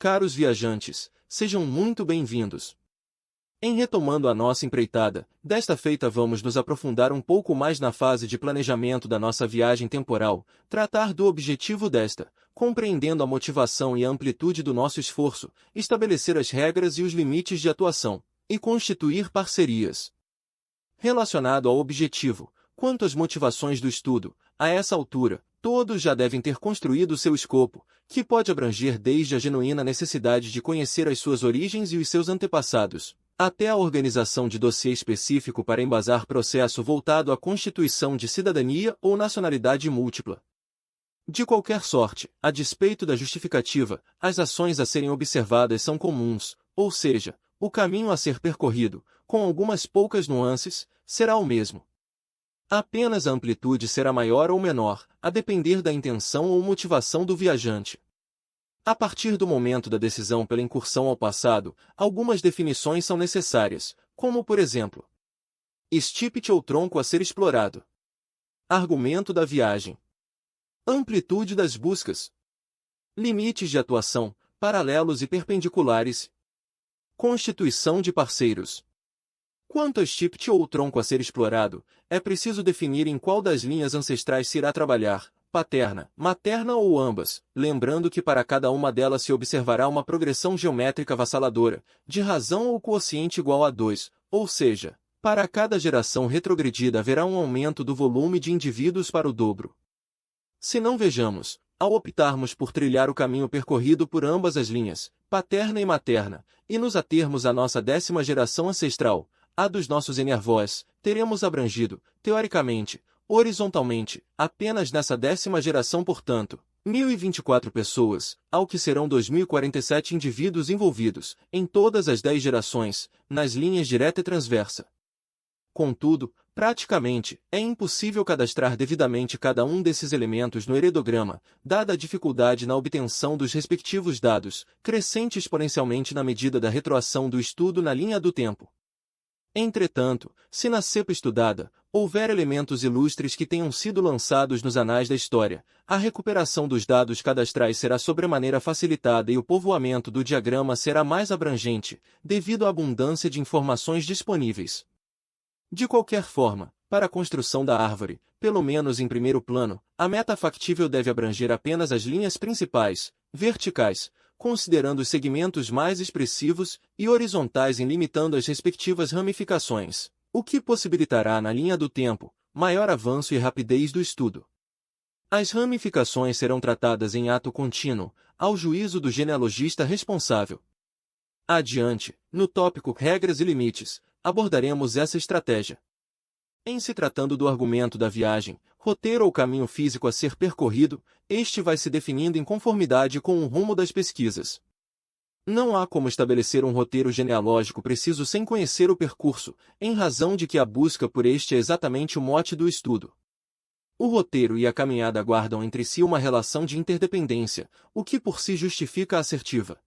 Caros viajantes, sejam muito bem-vindos. Em retomando a nossa empreitada, desta feita vamos nos aprofundar um pouco mais na fase de planejamento da nossa viagem temporal, tratar do objetivo desta, compreendendo a motivação e a amplitude do nosso esforço, estabelecer as regras e os limites de atuação, e constituir parcerias. Relacionado ao objetivo, quanto às motivações do estudo, a essa altura, todos já devem ter construído seu escopo, que pode abranger desde a genuína necessidade de conhecer as suas origens e os seus antepassados, até a organização de dossiê específico para embasar processo voltado à constituição de cidadania ou nacionalidade múltipla. De qualquer sorte, a despeito da justificativa, as ações a serem observadas são comuns, ou seja, o caminho a ser percorrido, com algumas poucas nuances, será o mesmo. Apenas a amplitude será maior ou menor, a depender da intenção ou motivação do viajante. A partir do momento da decisão pela incursão ao passado, algumas definições são necessárias, como por exemplo, estípite ou tronco a ser explorado, argumento da viagem, amplitude das buscas, limites de atuação, paralelos e perpendiculares, constituição de parceiros. Quanto ao estípite ou tronco a ser explorado, é preciso definir em qual das linhas ancestrais se irá trabalhar, paterna, materna ou ambas, lembrando que para cada uma delas se observará uma progressão geométrica avassaladora, de razão ou quociente igual a 2, ou seja, para cada geração retrogredida haverá um aumento do volume de indivíduos para o dobro. Se não vejamos, ao optarmos por trilhar o caminho percorrido por ambas as linhas, paterna e materna, e nos atermos à nossa 10ª geração ancestral, a dos nossos enervós, teremos abrangido, teoricamente, horizontalmente, apenas nessa 10ª geração portanto, 1.024 pessoas, ao que serão 2.047 indivíduos envolvidos, em todas as 10 gerações, nas linhas direta e transversa. Contudo, praticamente, é impossível cadastrar devidamente cada um desses elementos no heredograma, dada a dificuldade na obtenção dos respectivos dados, crescente exponencialmente na medida da retroação do estudo na linha do tempo. Entretanto, se na cepa estudada, houver elementos ilustres que tenham sido lançados nos anais da história, a recuperação dos dados cadastrais será sobremaneira facilitada e o povoamento do diagrama será mais abrangente, devido à abundância de informações disponíveis. De qualquer forma, para a construção da árvore, pelo menos em primeiro plano, a meta factível deve abranger apenas as linhas principais, verticais, considerando os segmentos mais expressivos, e horizontais em limitando as respectivas ramificações, o que possibilitará na linha do tempo, maior avanço e rapidez do estudo. As ramificações serão tratadas em ato contínuo, ao juízo do genealogista responsável. Adiante, no tópico Regras e Limites, abordaremos essa estratégia. Em se tratando do argumento da viagem, roteiro ou caminho físico a ser percorrido, este vai se definindo em conformidade com o rumo das pesquisas. Não há como estabelecer um roteiro genealógico preciso sem conhecer o percurso, em razão de que a busca por este é exatamente o mote do estudo. O roteiro e a caminhada guardam entre si uma relação de interdependência, o que por si justifica a assertiva.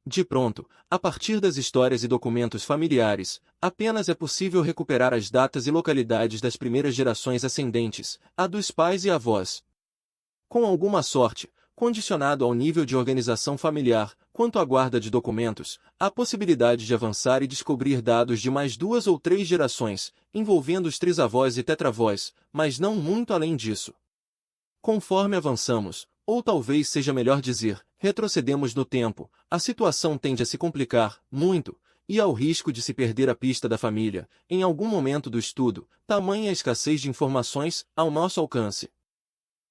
De pronto, a partir das histórias e documentos familiares, apenas é possível recuperar as datas e localidades das primeiras gerações ascendentes, a dos pais e avós. Com alguma sorte, condicionado ao nível de organização familiar, quanto à guarda de documentos, há possibilidade de avançar e descobrir dados de mais 2 ou 3 gerações, envolvendo os trisavós e tetravós, mas não muito além disso. Conforme avançamos, ou talvez seja melhor dizer, retrocedemos no tempo, a situação tende a se complicar, muito, e há o risco de se perder a pista da família, em algum momento do estudo, tamanha a escassez de informações ao nosso alcance.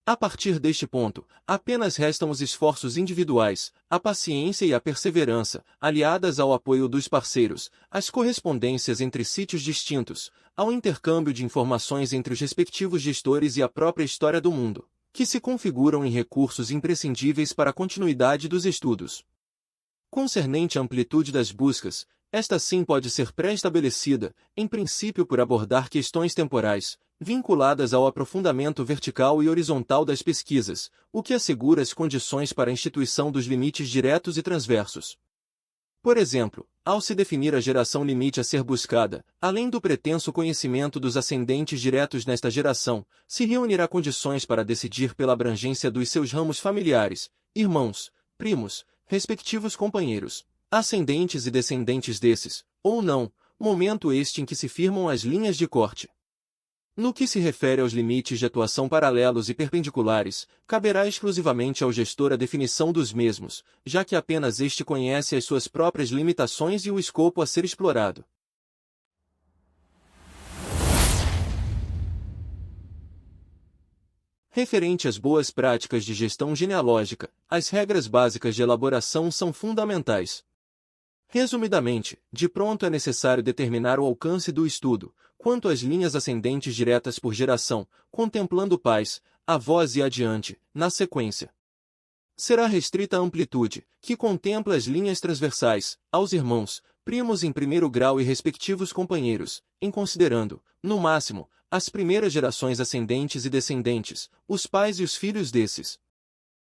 A partir deste ponto, apenas restam os esforços individuais, a paciência e a perseverança, aliadas ao apoio dos parceiros, as correspondências entre sítios distintos, ao intercâmbio de informações entre os respectivos gestores e a própria história do mundo, que se configuram em recursos imprescindíveis para a continuidade dos estudos. Concernente à amplitude das buscas, esta sim pode ser pré-estabelecida, em princípio por abordar questões temporais, vinculadas ao aprofundamento vertical e horizontal das pesquisas, o que assegura as condições para a instituição dos limites diretos e transversos. Por exemplo, ao se definir a geração limite a ser buscada, além do pretenso conhecimento dos ascendentes diretos nesta geração, se reunirá condições para decidir pela abrangência dos seus ramos familiares, irmãos, primos, respectivos companheiros, ascendentes e descendentes desses, ou não, momento este em que se firmam as linhas de corte. No que se refere aos limites de atuação paralelos e perpendiculares, caberá exclusivamente ao gestor a definição dos mesmos, já que apenas este conhece as suas próprias limitações e o escopo a ser explorado. Referente às boas práticas de gestão genealógica, as regras básicas de elaboração são fundamentais. Resumidamente, de pronto é necessário determinar o alcance do estudo, quanto às linhas ascendentes diretas por geração, contemplando pais, avós e adiante, na sequência. Será restrita a amplitude, que contempla as linhas transversais, aos irmãos, primos em primeiro grau e respectivos companheiros, em considerando, no máximo, as primeiras gerações ascendentes e descendentes, os pais e os filhos desses.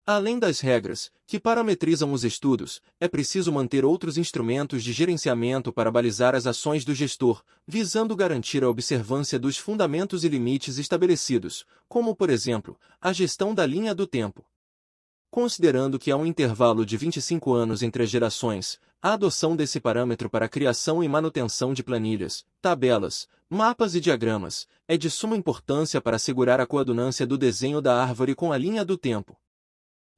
Além das regras, que parametrizam os estudos, é preciso manter outros instrumentos de gerenciamento para balizar as ações do gestor, visando garantir a observância dos fundamentos e limites estabelecidos, como, por exemplo, a gestão da linha do tempo. Considerando que há um intervalo de 25 anos entre as gerações, a adoção desse parâmetro para a criação e manutenção de planilhas, tabelas, mapas e diagramas, é de suma importância para assegurar a coadunância do desenho da árvore com a linha do tempo.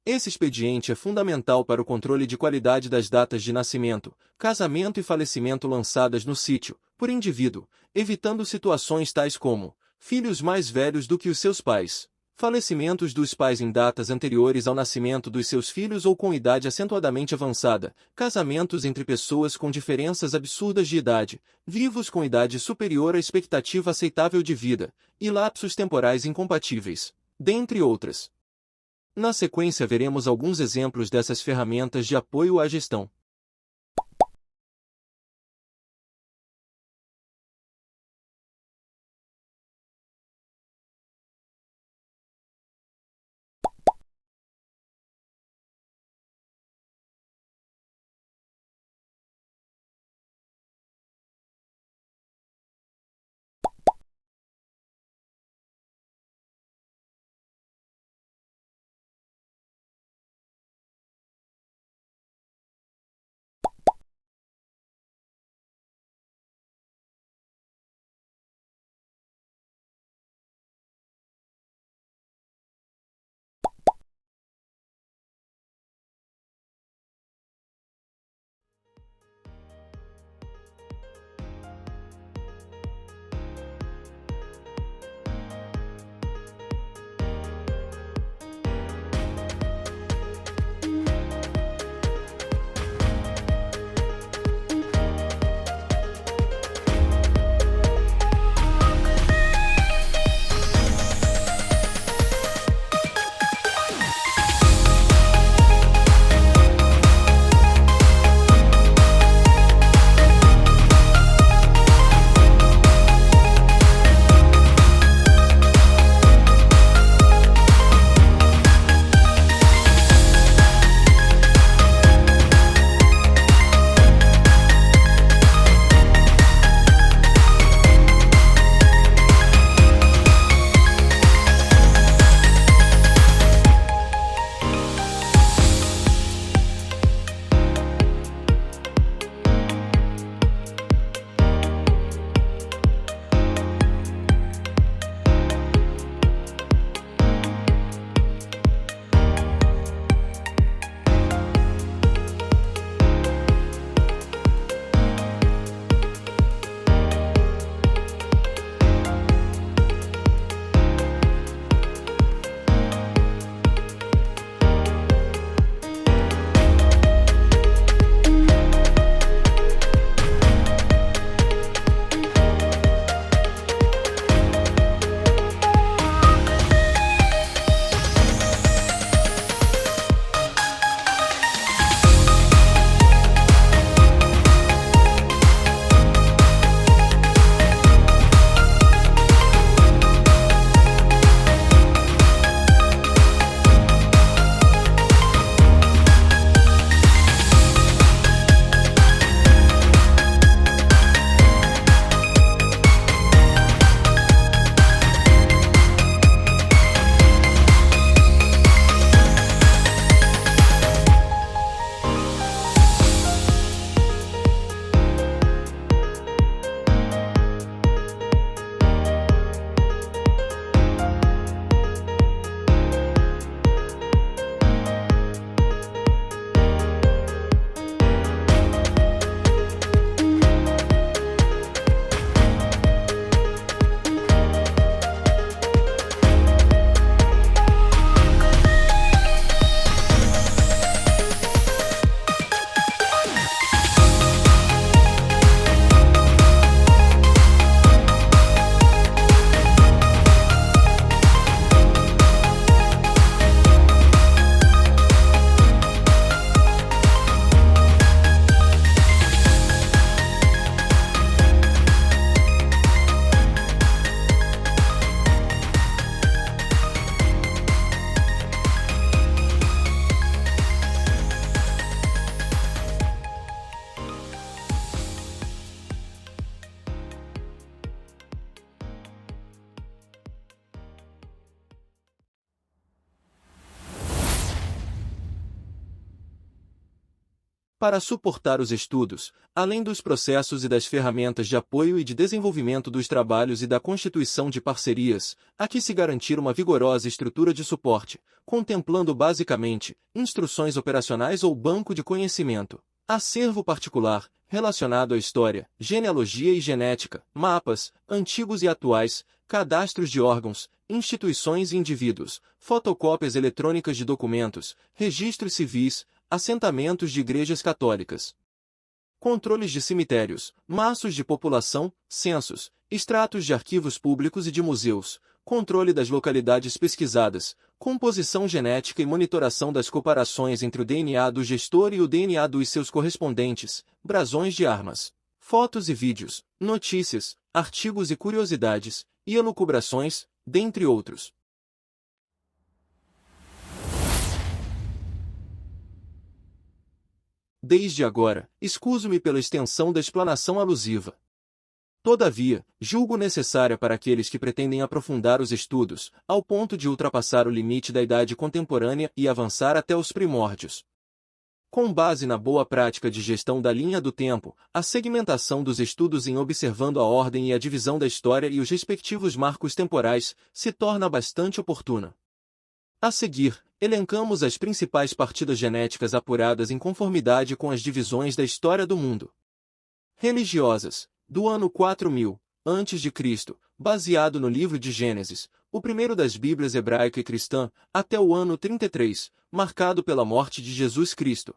Esse expediente é fundamental para o controle de qualidade das datas de nascimento, casamento e falecimento lançadas no sítio, por indivíduo, evitando situações tais como filhos mais velhos do que os seus pais, falecimentos dos pais em datas anteriores ao nascimento dos seus filhos ou com idade acentuadamente avançada, casamentos entre pessoas com diferenças absurdas de idade, vivos com idade superior à expectativa aceitável de vida, e lapsos temporais incompatíveis, dentre outras. Na sequência veremos alguns exemplos dessas ferramentas de apoio à gestão. Para suportar os estudos, além dos processos e das ferramentas de apoio e de desenvolvimento dos trabalhos e da constituição de parcerias, há que se garantir uma vigorosa estrutura de suporte, contemplando basicamente instruções operacionais ou banco de conhecimento, acervo particular, relacionado à história, genealogia e genética, mapas, antigos e atuais, cadastros de órgãos, instituições e indivíduos, fotocópias eletrônicas de documentos, registros civis, assentamentos de igrejas católicas, controles de cemitérios, maços de população, censos, extratos de arquivos públicos e de museus, controle das localidades pesquisadas, composição genética e monitoração das comparações entre o DNA do gestor e o DNA dos seus correspondentes, brasões de armas, fotos e vídeos, notícias, artigos e curiosidades, e elucubrações, dentre outros. Desde agora, escuso-me pela extensão da explanação alusiva. Todavia, julgo necessária para aqueles que pretendem aprofundar os estudos, ao ponto de ultrapassar o limite da idade contemporânea e avançar até os primórdios. Com base na boa prática de gestão da linha do tempo, a segmentação dos estudos em observando a ordem e a divisão da história e os respectivos marcos temporais se torna bastante oportuna. A seguir, elencamos as principais partidas genéticas apuradas em conformidade com as divisões da história do mundo. Religiosas, do ano 4000 a.C., baseado no livro de Gênesis, o primeiro das Bíblias hebraica e cristã, até o ano 33, marcado pela morte de Jesus Cristo.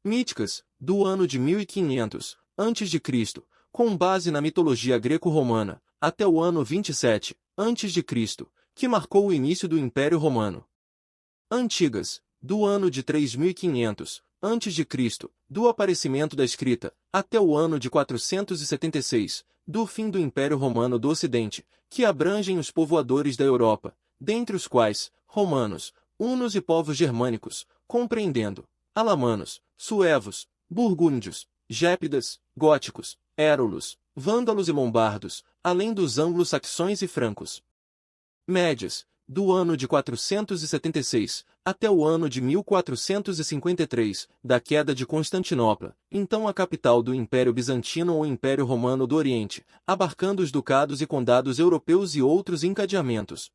Míticas, do ano de 1500 a.C., com base na mitologia greco-romana, até o ano 27 a.C., que marcou o início do Império Romano. Antigas, do ano de 3500 a.C., do aparecimento da escrita, até o ano de 476, do fim do Império Romano do Ocidente, que abrangem os povoadores da Europa, dentre os quais, romanos, hunos e povos germânicos, compreendendo alamanos, suevos, burgúndios, gépidas, góticos, érulos, vândalos e lombardos, além dos anglo-saxões e francos. Médias, do ano de 476 até o ano de 1453, da queda de Constantinopla, então a capital do Império Bizantino ou Império Romano do Oriente, abarcando os ducados e condados europeus e outros encadeamentos.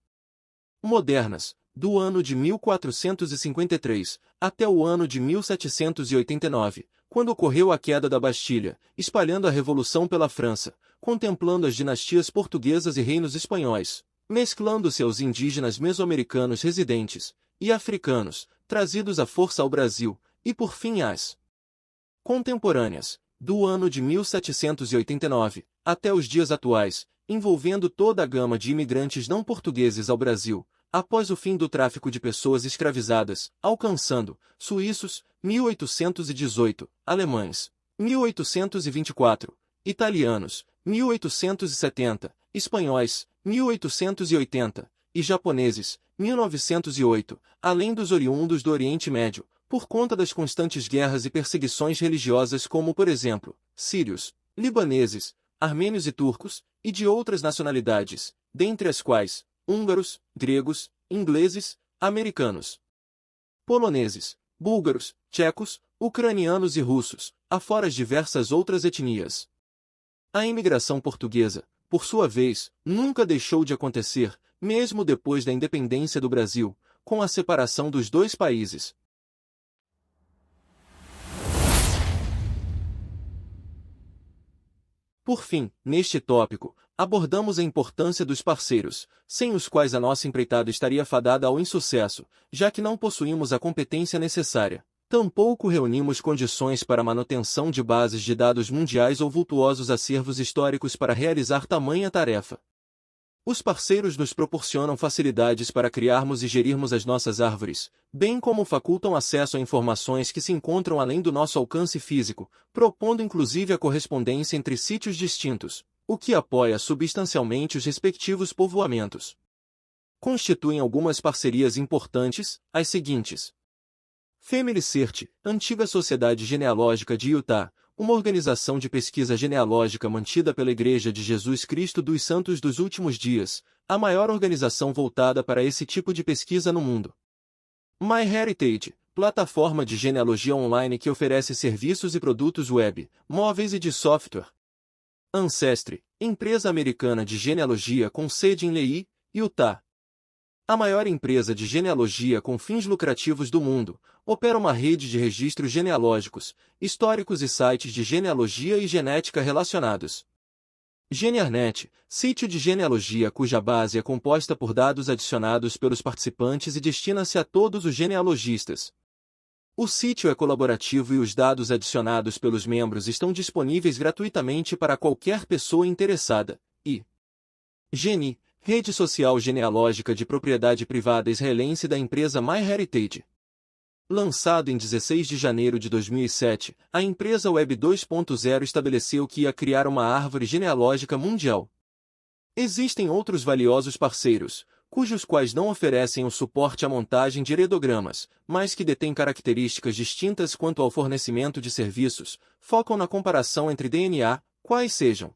Modernas, do ano de 1453 até o ano de 1789, quando ocorreu a queda da Bastilha, espalhando a Revolução pela França, contemplando as dinastias portuguesas e reinos espanhóis, mesclando-se aos indígenas meso-americanos residentes, e africanos, trazidos à força ao Brasil, e por fim às contemporâneas, do ano de 1789, até os dias atuais, envolvendo toda a gama de imigrantes não portugueses ao Brasil, após o fim do tráfico de pessoas escravizadas, alcançando, suíços, 1818, alemães, 1824, italianos, 1870, espanhóis, 1880, e japoneses, 1908, além dos oriundos do Oriente Médio, por conta das constantes guerras e perseguições religiosas como, por exemplo, sírios, libaneses, armênios e turcos, e de outras nacionalidades, dentre as quais, húngaros, gregos, ingleses, americanos, poloneses, búlgaros, tchecos, ucranianos e russos, afora as diversas outras etnias. A imigração portuguesa, por sua vez, nunca deixou de acontecer, mesmo depois da independência do Brasil, com a separação dos dois países. Por fim, neste tópico, abordamos a importância dos parceiros, sem os quais a nossa empreitada estaria fadada ao insucesso, já que não possuímos a competência necessária. Tampouco reunimos condições para a manutenção de bases de dados mundiais ou vultuosos acervos históricos para realizar tamanha tarefa. Os parceiros nos proporcionam facilidades para criarmos e gerirmos as nossas árvores, bem como facultam acesso a informações que se encontram além do nosso alcance físico, propondo inclusive a correspondência entre sítios distintos, o que apoia substancialmente os respectivos povoamentos. Constituem algumas parcerias importantes, as seguintes. Family Search, antiga Sociedade Genealógica de Utah, uma organização de pesquisa genealógica mantida pela Igreja de Jesus Cristo dos Santos dos Últimos Dias, a maior organização voltada para esse tipo de pesquisa no mundo. MyHeritage, plataforma de genealogia online que oferece serviços e produtos web, móveis e de software. Ancestry, empresa americana de genealogia com sede em Lehi, Utah. A maior empresa de genealogia com fins lucrativos do mundo, opera uma rede de registros genealógicos, históricos e sites de genealogia e genética relacionados. GenearNet, sítio de genealogia cuja base é composta por dados adicionados pelos participantes e destina-se a todos os genealogistas. O sítio é colaborativo e os dados adicionados pelos membros estão disponíveis gratuitamente para qualquer pessoa interessada. Geni, rede social genealógica de propriedade privada israelense da empresa MyHeritage. Lançado em 16 de janeiro de 2007, a empresa Web 2.0 estabeleceu que ia criar uma árvore genealógica mundial. Existem outros valiosos parceiros, cujos quais não oferecem o suporte à montagem de heredogramas, mas que detêm características distintas quanto ao fornecimento de serviços, focam na comparação entre DNA, quais sejam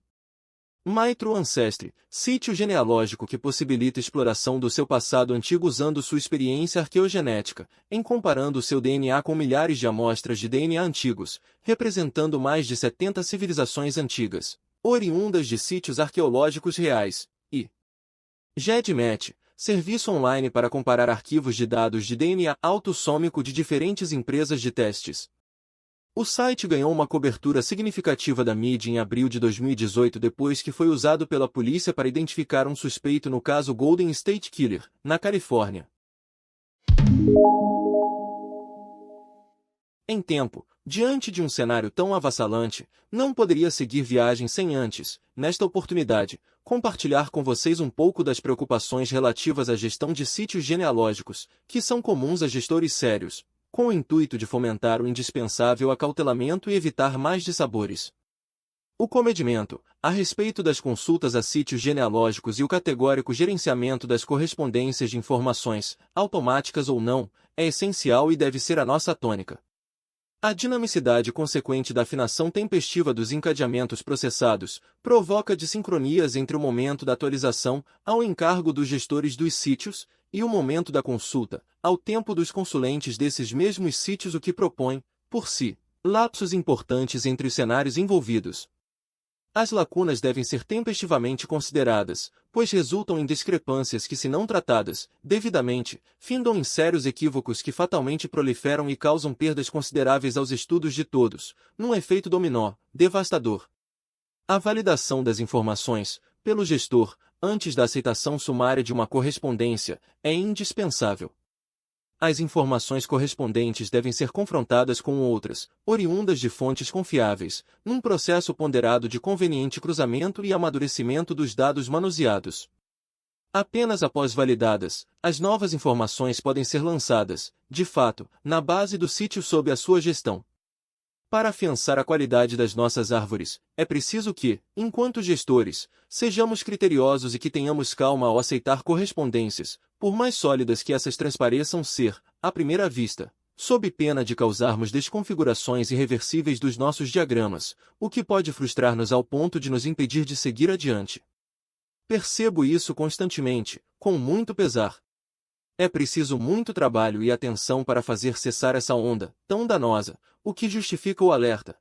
MyTrue Ancestry, sítio genealógico que possibilita exploração do seu passado antigo usando sua experiência arqueogenética, em comparando o seu DNA com milhares de amostras de DNA antigos, representando mais de 70 civilizações antigas, oriundas de sítios arqueológicos reais. GEDmatch, serviço online para comparar arquivos de dados de DNA autossômico de diferentes empresas de testes. O site ganhou uma cobertura significativa da mídia em abril de 2018 depois que foi usado pela polícia para identificar um suspeito no caso Golden State Killer, na Califórnia. Em tempo, diante de um cenário tão avassalante, não poderia seguir viagem sem antes, nesta oportunidade, compartilhar com vocês um pouco das preocupações relativas à gestão de sítios genealógicos, que são comuns a gestores sérios, com o intuito de fomentar o indispensável acautelamento e evitar mais dissabores. O comedimento, a respeito das consultas a sítios genealógicos e o categórico gerenciamento das correspondências de informações, automáticas ou não, é essencial e deve ser a nossa tônica. A dinamicidade consequente da afinação tempestiva dos encadeamentos processados provoca desincronias entre o momento da atualização, ao encargo dos gestores dos sítios, e o momento da consulta, ao tempo dos consulentes desses mesmos sítios, o que propõe, por si, lapsos importantes entre os cenários envolvidos. As lacunas devem ser tempestivamente consideradas, pois resultam em discrepâncias que, se não tratadas devidamente, findam em sérios equívocos que fatalmente proliferam e causam perdas consideráveis aos estudos de todos, num efeito dominó, devastador. A validação das informações, pelo gestor, antes da aceitação sumária de uma correspondência, é indispensável. As informações correspondentes devem ser confrontadas com outras, oriundas de fontes confiáveis, num processo ponderado de conveniente cruzamento e amadurecimento dos dados manuseados. Apenas após validadas, as novas informações podem ser lançadas, de fato, na base do sítio sob a sua gestão. Para afiançar a qualidade das nossas árvores, é preciso que, enquanto gestores, sejamos criteriosos e que tenhamos calma ao aceitar correspondências, por mais sólidas que essas transpareçam ser, à primeira vista, sob pena de causarmos desconfigurações irreversíveis dos nossos diagramas, o que pode frustrar-nos ao ponto de nos impedir de seguir adiante. Percebo isso constantemente, com muito pesar. É preciso muito trabalho e atenção para fazer cessar essa onda, tão danosa, o que justifica o alerta.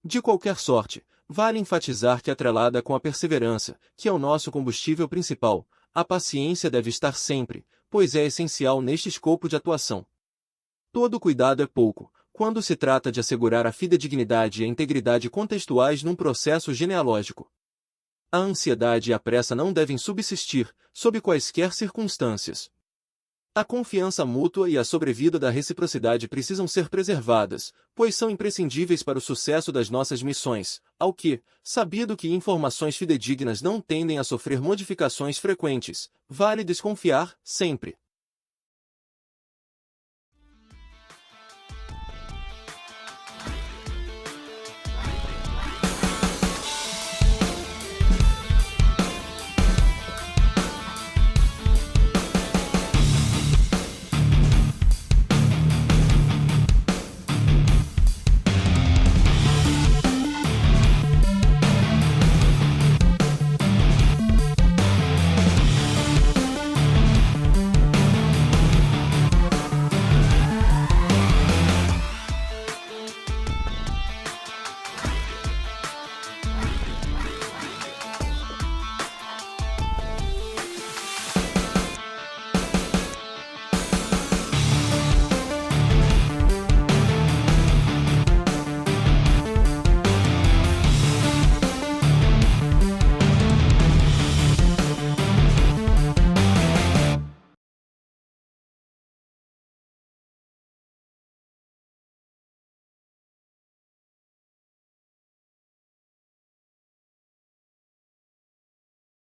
De qualquer sorte, vale enfatizar que atrelada com a perseverança, que é o nosso combustível principal, a paciência deve estar sempre, pois é essencial neste escopo de atuação. Todo cuidado é pouco, quando se trata de assegurar a fidedignidade e a integridade contextuais num processo genealógico. A ansiedade e a pressa não devem subsistir, sob quaisquer circunstâncias. A confiança mútua e a sobrevida da reciprocidade precisam ser preservadas, pois são imprescindíveis para o sucesso das nossas missões, ao que, sabido que informações fidedignas não tendem a sofrer modificações frequentes, vale desconfiar, sempre.